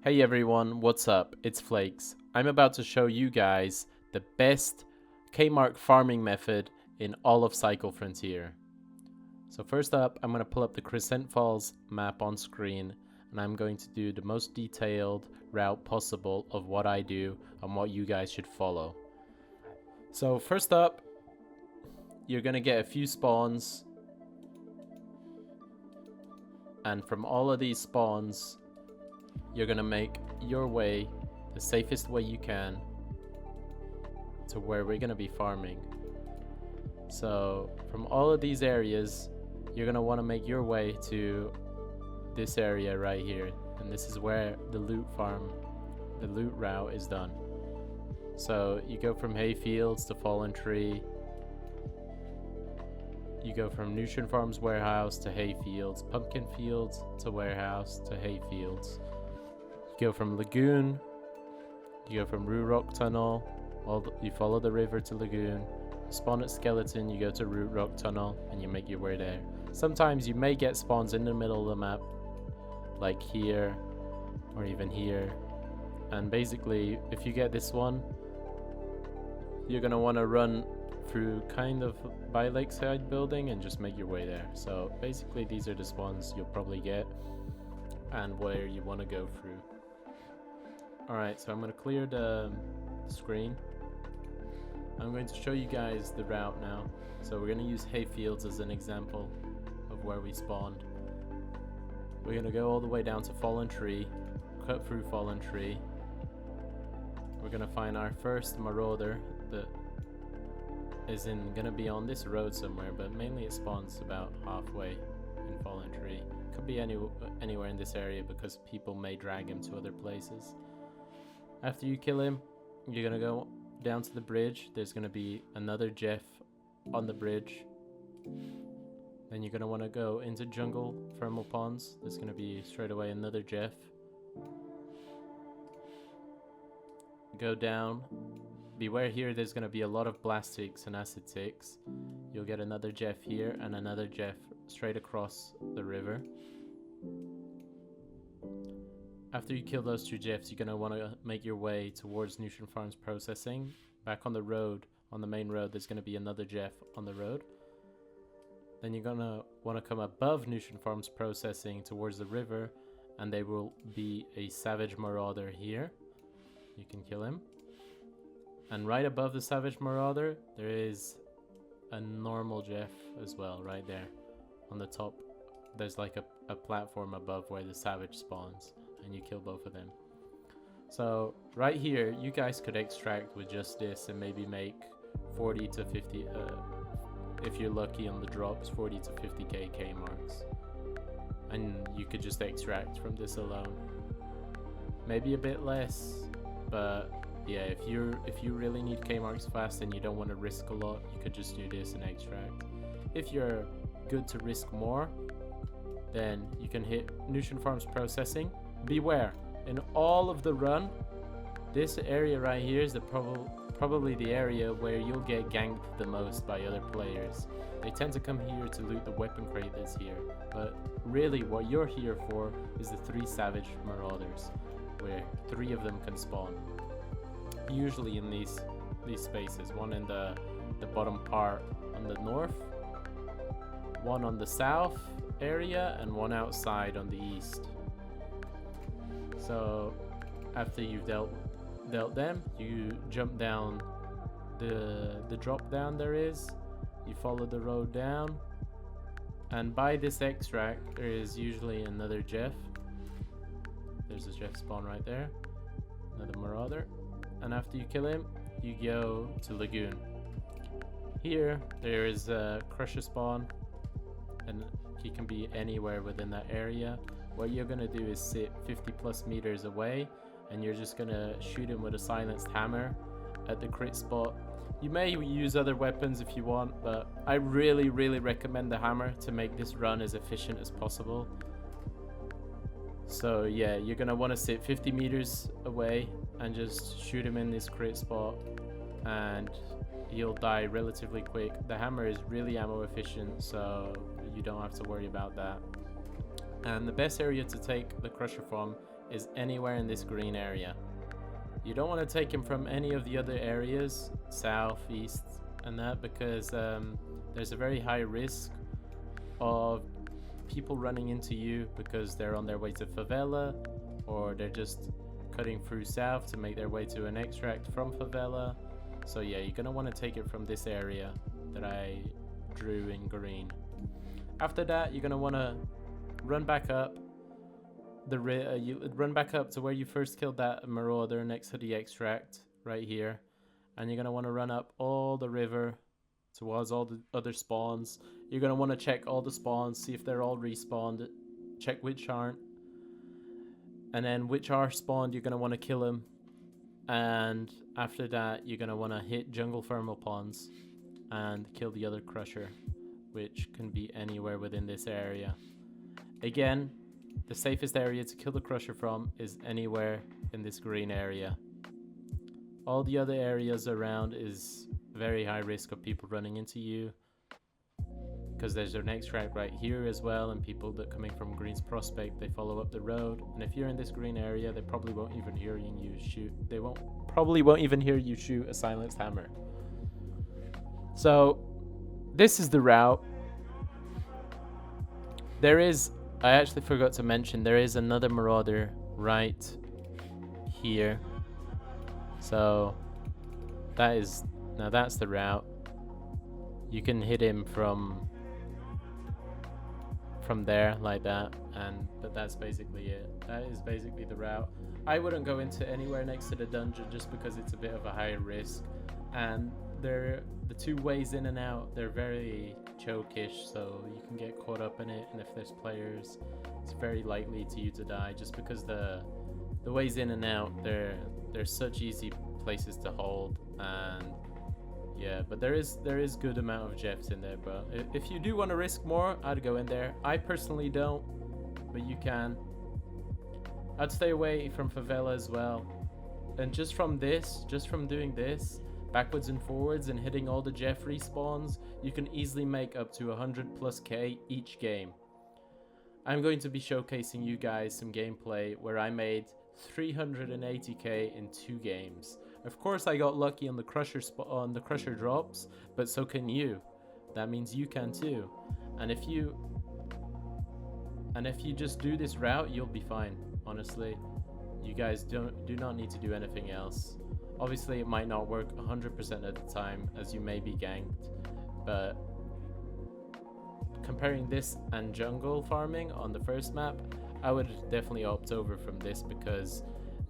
Hey everyone, what's up? It's Flakes. I'm about to show you guys the best Kmark farming method in all of thecyclefrontier. So first up, I'm going to pull up the Crescent Falls map on screen, and I'm going to do the most detailed route possible of what I do and what you guys should follow. So first up, you're going to get a few spawns, and from all of these spawns, you're going to make your way the safest way you can to where we're going to be farming. So from all of these areas, you're going to want to make your way to this area right here, and this is where the loot route is done. So you go from hay fields to fallen tree, you go from Nutrion farms warehouse to hay fields, pumpkin fields to warehouse to hay fields. You go from lagoon, you go from Roo Rock tunnel, you follow the river to lagoon, spawn at skeleton, you go to Root Rock tunnel, and you make your way there. Sometimes you may get spawns in the middle of the map, like here or even here, and basically if you get this one, you're gonna want to run through kind of by lakeside building and just make your way there. So basically these are the spawns you'll probably get and where you want to go through. Alright, so I'm going to clear the screen. I'm going to show you guys the route now. So we're going to use hay fields as an example of where we spawned. We're going to go all the way down to Fallen Tree, cut through Fallen Tree. We're going to find our first marauder that is going to be on this road somewhere, but mainly it spawns about halfway in Fallen Tree. Could be anywhere in this area because people may drag him to other places. After you kill him, you're gonna go down to the bridge. There's gonna be another Jeff on the bridge. Then you're gonna want to go into jungle thermal ponds. There's gonna be straight away another Jeff. Go down. Beware here, there's gonna be a lot of blast ticks and acid ticks. You'll get another Jeff here and another Jeff straight across the river. After you kill those two Jeffs, you're going to want to make your way towards Nutrion Farms processing. Back on the road, on the main road, there's going to be another Jeff on the road. Then you're going to want to come above Nutrion Farms processing towards the river, and there will be a savage marauder here. You can kill him. And right above the savage marauder, there is a normal Jeff as well, right there. On the top, there's like a platform above where the savage spawns. And you kill both of them. So right here, you guys could extract with just this and maybe make 40 to 50, if you're lucky on the drops, 40 to 50k Kmarks. And you could just extract from this alone. Maybe a bit less, but yeah, if you really need Kmarks fast and you don't want to risk a lot, you could just do this and extract. If you're good to risk more, then you can hit Nutrion Farms processing. Beware, in all of the run, this area right here is probably the area where you'll get ganked the most by other players. They tend to come here to loot the weapon crate that's here, but really what you're here for is the 3 savage marauders, where 3 of them can spawn. Usually in these spaces, one in the bottom part on the north, one on the south area, and one outside on the east. So after you've dealt them, you jump down the drop down there is, you follow the road down, and by this extract there is usually another Jeff. There's a Jeff spawn right there, another marauder, and after you kill him, you go to lagoon. Here there is a crusher spawn, and he can be anywhere within that area. What you're going to do is sit 50 plus meters away, and you're just going to shoot him with a silenced hammer at the crit spot. You may use other weapons if you want, but I really recommend the hammer to make this run as efficient as possible. So yeah, you're going to want to sit 50 meters away and just shoot him in this crit spot, and he'll die relatively quick. The hammer is really ammo efficient, so you don't have to worry about that. And the best area to take the crusher from is anywhere in this green area. You don't want to take him from any of the other areas, south, east, and that, because there's a very high risk of people running into you because they're on their way to favela, or they're just cutting through south to make their way to an extract from favela. So yeah, you're gonna want to take it from this area that I drew in green. After that, you're gonna want to run back up you run back up to where you first killed that marauder next to the extract right here, and you're gonna want to run up all the river towards all the other spawns. You're gonna want to check all the spawns, see if they're all respawned, check which aren't, and then which are spawned, you're gonna want to kill them. And after that, you're gonna want to hit jungle thermal ponds and kill the other crusher, which can be anywhere within this area. Again, the safest area to kill the crusher from is anywhere in this green area. All the other areas around is very high risk of people running into you, because there's an extract right here as well, and people that coming from Green's Prospect, they follow up the road, and if you're in this green area, they probably won't even hear you shoot. They probably won't even hear you shoot a silenced hammer. So this is the route. I actually forgot to mention, there is another marauder right here. So that's the route. You can hit him from there like that, but that's basically it. That is basically the route. I wouldn't go into anywhere next to the dungeon just because it's a bit of a higher risk, and the two ways in and out, they're very chokish, so you can get caught up in it, and if there's players, it's very likely to you to die just because the ways in and out, they're such easy places to hold. And yeah, but there is good amount of jeffs in there, but if you do want to risk more, I'd go in there. I personally don't, but you can. I'd stay away from favela as well, and just from doing this backwards and forwards and hitting all the Jeff respawns, you can easily make up to 100+K each game. I'm going to be showcasing you guys some gameplay where I made 380K in 2 games. Of course, I got lucky on the crusher drops, but so can you. That means you can too. And if you just do this route, you'll be fine. Honestly, you guys do not need to do anything else. Obviously, it might not work 100% of the time, as you may be ganked, but comparing this and jungle farming on the first map, I would definitely opt over from this, because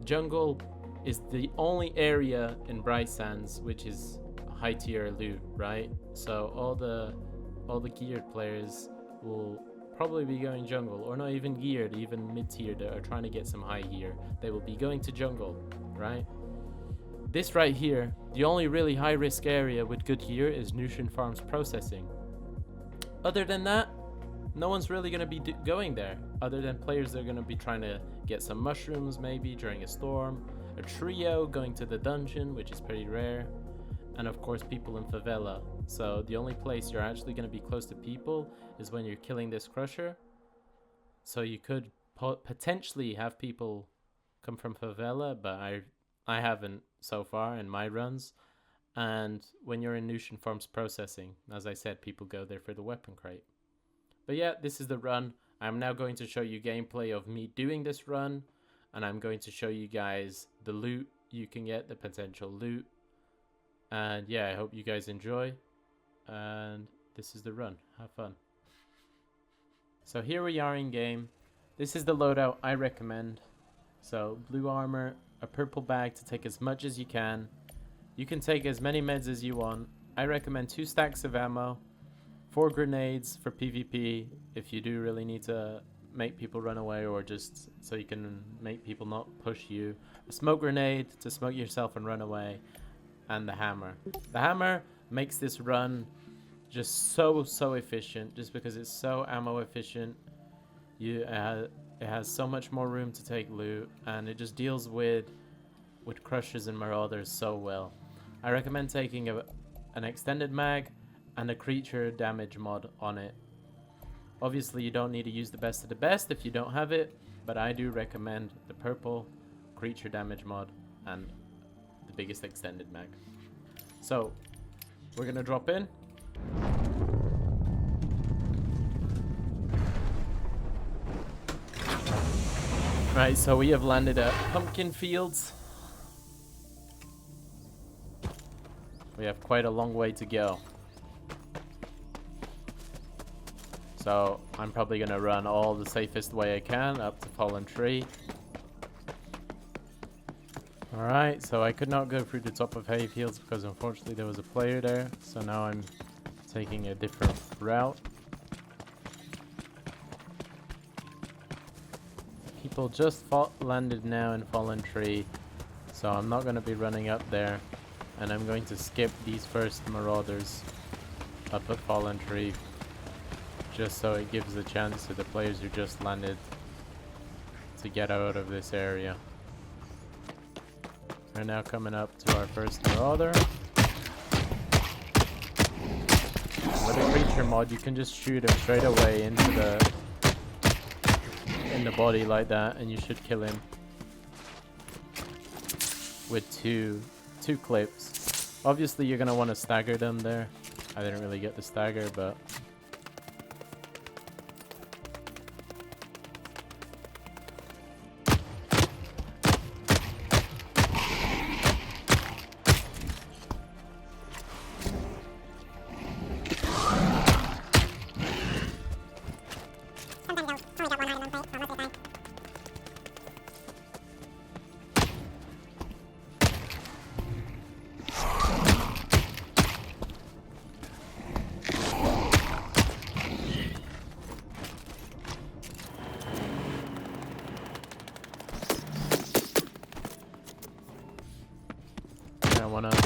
jungle is the only area in Bright Sands which is high tier loot, right? So all the geared players will probably be going jungle, or not even geared, even mid-tier that are trying to get some high gear. They will be going to jungle, right? This right here, the only really high risk area with good gear is Nutrion Farms processing. Other than that, no one's really going to be going there, other than players that are going to be trying to get some mushrooms maybe during a storm, a trio going to the dungeon, which is pretty rare, and of course people in favela. So the only place you're actually going to be close to people is when you're killing this crusher. So you could potentially have people come from favela, but I haven't so far in my runs. And when you're in Nutrion Farms processing, as I said, people go there for the weapon crate. But yeah, this is the run. I'm now going to show you gameplay of me doing this run, and I'm going to show you guys the loot you can get, the potential loot. And yeah, I hope you guys enjoy. And this is the run. Have fun. So here we are in game. This is the loadout I recommend. So blue armor, a purple bag to take as much as you can. You can take as many meds as you want. I recommend 2 stacks of ammo, 4 grenades for PvP if you do really need to make people run away, or just so you can make people not push you. A smoke grenade to smoke yourself and run away, and the hammer. The hammer makes this run just so efficient, just because it's so ammo efficient. It has so much more room to take loot, and it just deals with crushers and marauders so well. I recommend taking an extended mag and a creature damage mod on it. Obviously, you don't need to use the best of the best if you don't have it, but I do recommend the purple creature damage mod and the biggest extended mag. So we're gonna drop in. Right, so we have landed at Pumpkin Fields. We have quite a long way to go. So I'm probably gonna run all the safest way I can up to Fallen Tree. Alright, so I could not go through the top of Hayfields because unfortunately there was a player there. So now I'm taking a different route. People just landed now in Fallen Tree, so I'm not going to be running up there, and I'm going to skip these first marauders up at Fallen Tree just so it gives a chance to the players who just landed to get out of this area. We're now coming up to our first marauder. With a creature mod you can just shoot him straight away into the body like that, and you should kill him with two clips. Obviously you're gonna want to stagger them there. I didn't really get the stagger, but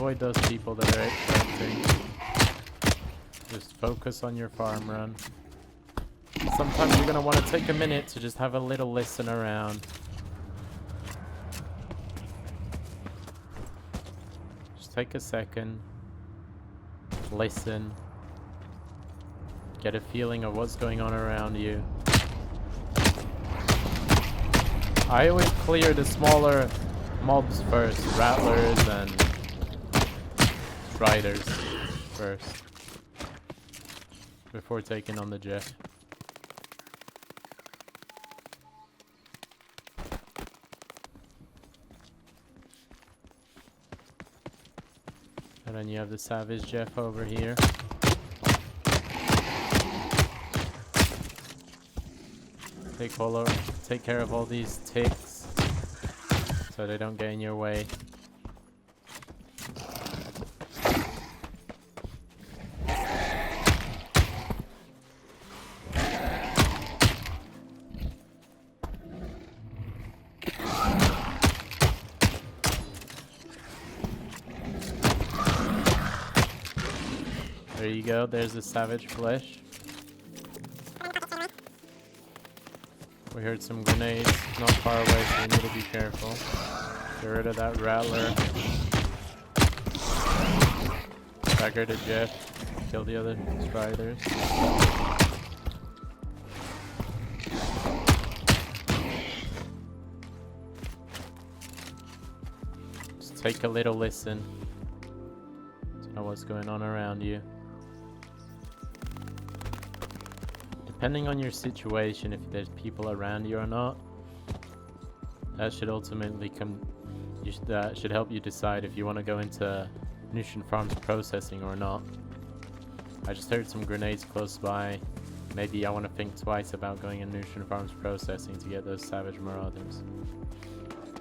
avoid those people that are expecting. Just focus on your farm run. Sometimes you're going to want to take a minute to just have a little listen around. Just take a second. Listen. Get a feeling of what's going on around you. I always clear the smaller mobs first. Rattlers and Riders first before taking on the Jeff. And then you have the Savage Jeff over here. Take care of all these ticks so they don't get in your way. There you go, there's the Savage Flesh. We heard some grenades not far away, so we need to be careful. Get rid of that Rattler. Stagger to Jeff. Kill the other Striders. Just take a little listen to know what's going on around you. Depending on your situation, if there's people around you or not, that should ultimately that should help you decide if you want to go into Nutrion Farms processing or not. I just heard some grenades close by. Maybe I want to think twice about going in Nutrion Farms processing to get those Savage Marauders.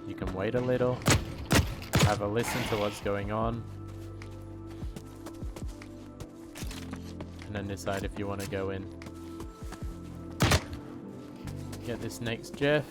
You can wait a little, have a listen to what's going on, and then decide if you want to go in. Get this next Jeff.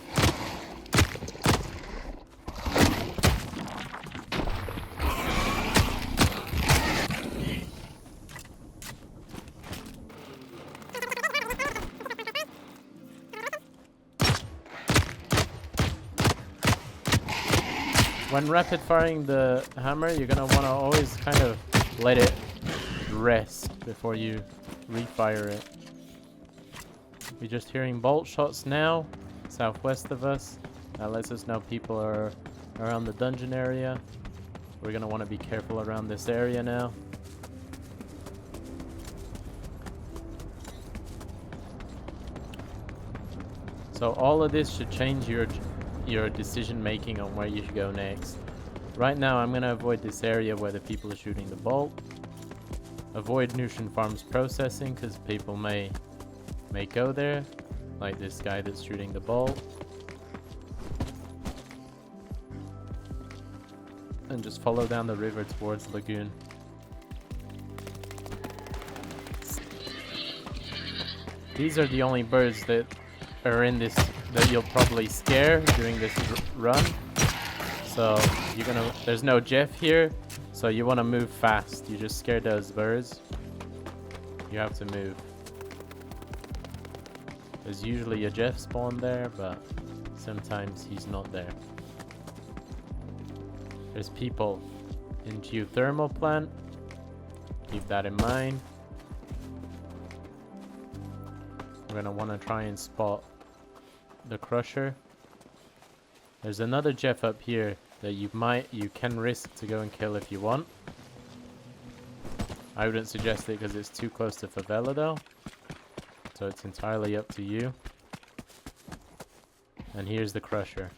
When rapid firing the hammer, you're gonna want to always kind of let it rest before you refire it. We're just hearing bolt shots now. southwest of us. That lets us know people are around the dungeon area. We're going to want to be careful around this area now. So all of this should change your decision making on where you should go next. Right now I'm going to avoid this area where the people are shooting the bolt. Avoid Nutrion farms processing because people may go there, like this guy that's shooting the bolt. And just follow down the river towards Lagoon. These are the only birds that are in this that you'll probably scare during this run. So there's no Jeff here, so you want to move fast. You just scare those birds. You have to move. There's usually a Jeff spawn there, but sometimes he's not there. There's people in geothermal plant. Keep that in mind. We're gonna want to try and spot the crusher. There's another Jeff up here that you can risk to go and kill if you want. I wouldn't suggest it because it's too close to favela though. So it's entirely up to you. And here's the crusher.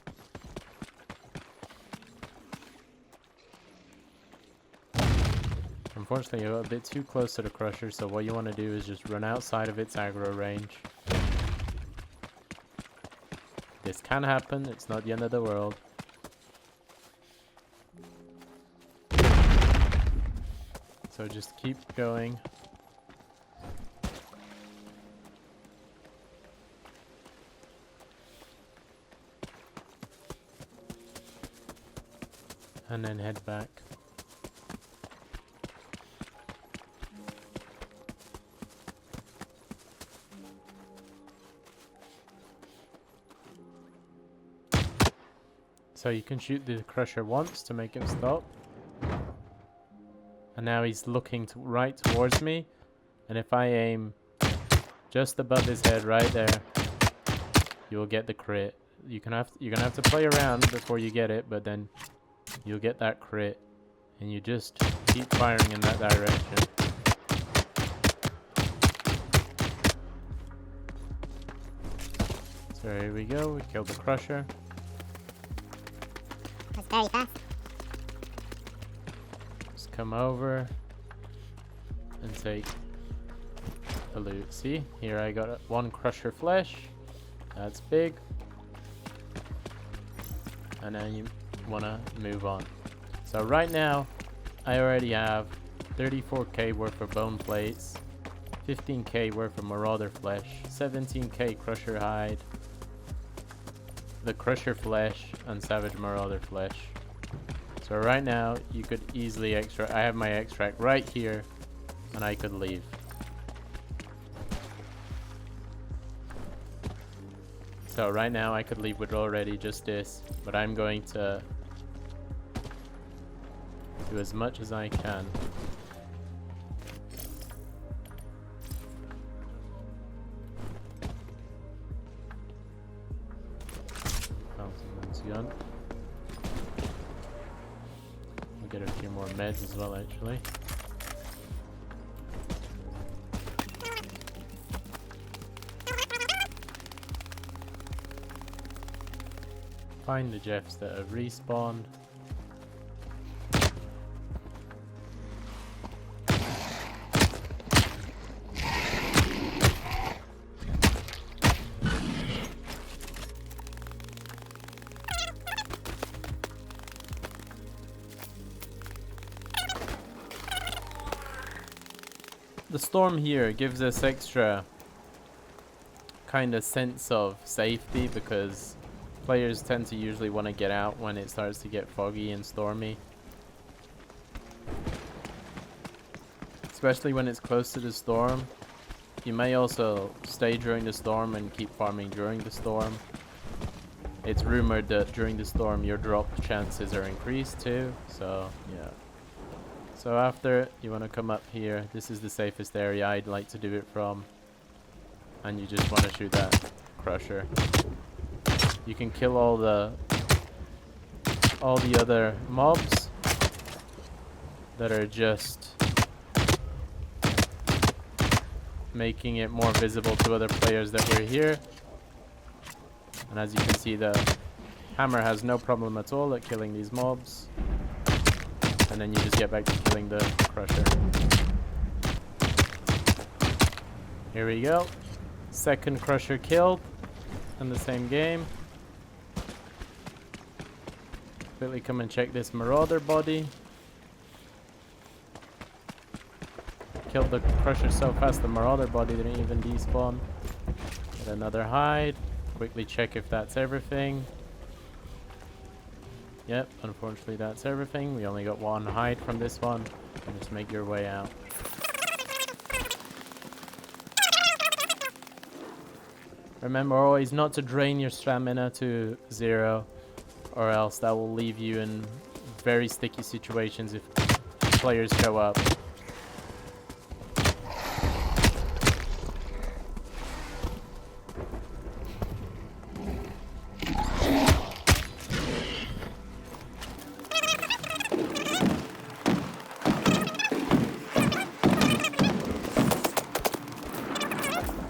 Unfortunately, you're a bit too close to the crusher, so what you want to do is just run outside of its aggro range. This can happen, it's not the end of the world. So just keep going. And then head back. So you can shoot the crusher once to make him stop. And now he's looking right towards me. And if I aim just above his head right there, you will get the crit. You're gonna have to play around before you get it, but then you'll get that crit. And you just keep firing in that direction. So here we go, we killed the crusher. That's very fast. Just come over and take the loot. See, here I got one crusher flesh. That's big. And then you want to move on. So right now, I already have 34k worth of bone plates, 15k worth of marauder flesh, 17k crusher hide, the crusher flesh, and savage marauder flesh. So right now you could easily extract. I have my extract right here and I could leave. So right now I could leave with already just this, but I'm going to do as much as I can. Gun. We'll get a few more meds as well, actually. Find the Jeffs that have respawned. The storm here gives us extra kind of sense of safety because players tend to usually want to get out when it starts to get foggy and stormy. Especially when it's close to the storm. You may also stay during the storm and keep farming during the storm. It's rumored that during the storm your drop chances are increased too, so yeah. So after, you want to come up here. This is the safest area I'd like to do it from. And you just want to shoot that crusher. you can kill all the other mobs that are just making it more visible to other players that we're here. And as you can see, the hammer has no problem at all at killing these mobs. And then you just get back to killing the crusher. Here we go. Second crusher killed in the same game. Quickly come and check this marauder body. Killed the crusher so fast the marauder body didn't even despawn. Get another hide. Quickly check if that's everything. Yep, unfortunately that's everything. We only got one hide from this one. And just make your way out. Remember always not to drain your stamina to 0, or else that will leave you in very sticky situations if players show up.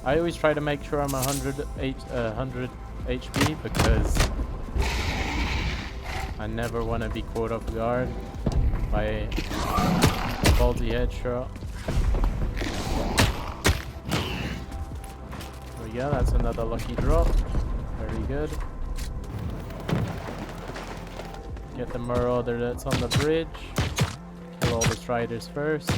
I always try to make sure I'm 100 HP because I never want to be caught off guard by a faulty headshot. There we go, that's another lucky drop. Very good. Get the marauder that's on the bridge. Kill all the striders first.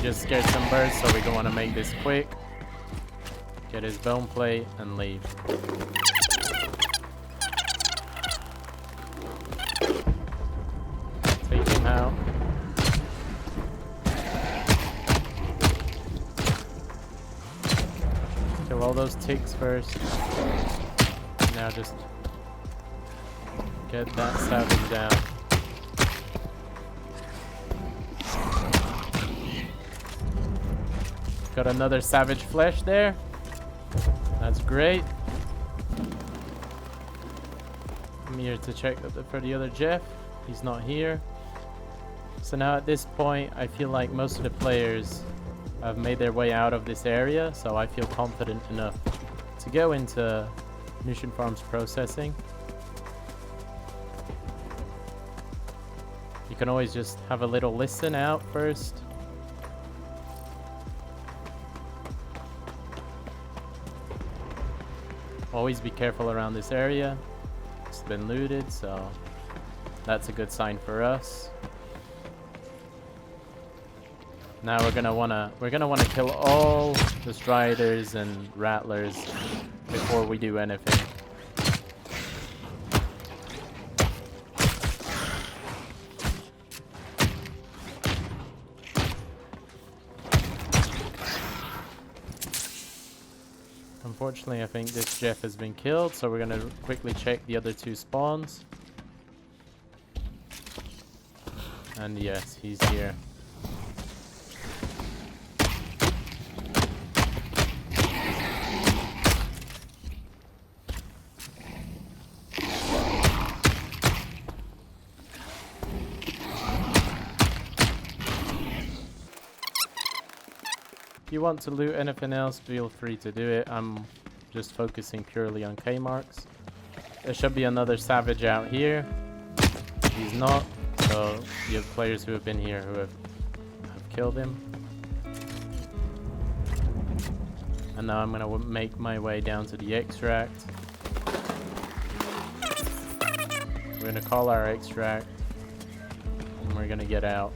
Just scared some birds, so we're going to make this quick. Get his bone plate and leave. Take him out. Kill all those ticks first. Now just get that savage down. Got another savage flesh there. That's great. I'm here to check for the other Jeff. He's not here. So now at this point, I feel like most of the players have made their way out of this area, so I feel confident enough to go into Nutrion Farms processing. You can always just have a little listen out first. Always be careful around this area. It's been looted, so that's a good sign for us. Now we're gonna wanna kill all the striders and rattlers before we do anything. Unfortunately, I think this Jeff has been killed, so we're gonna quickly check the other two spawns. And yes, he's here. If you want to loot anything else, feel free to do it. I'm just focusing purely on Kmarks. There should be another savage out here. He's not, so you have players who have been here who have killed him. And now I'm gonna make my way down to the extract. We're gonna call our extract, and we're gonna get out.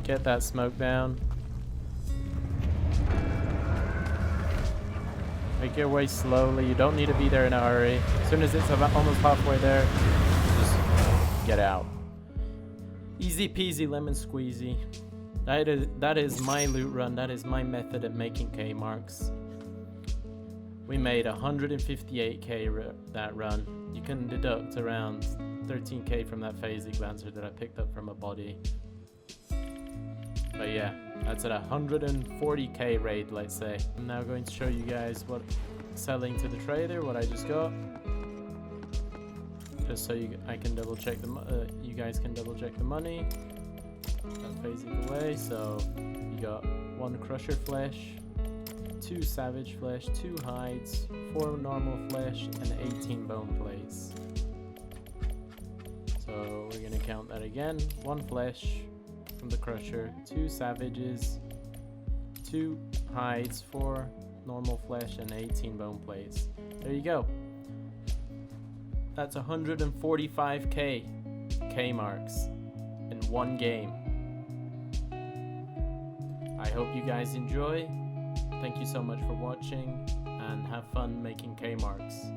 Get that smoke down. Make your way slowly. You don't need to be there in a hurry. As soon as it's about almost halfway there, just get out. Easy peasy lemon squeezy. That is my loot run. That is my method of making Kmarks. We made 158k that run. You can deduct around 13k from that phasing lancer that I picked up from a body. But yeah, that's at 140k raid, let's say. I'm now going to show you guys what selling to the trader, what I just got. Just so I can double check you guys can double check the money. That's phasing away. So you got 1 crusher flesh, 2 savage flesh, 2 hides, 4 normal flesh, and 18 bone plates. So we're gonna count that again. 1 flesh from the crusher, 2 savages, 2 hides, 4 normal flesh, and 18 bone plates. There you go. That's 145k Kmarks in one game. I hope you guys enjoy. Thank you so much for watching, and have fun making Kmarks.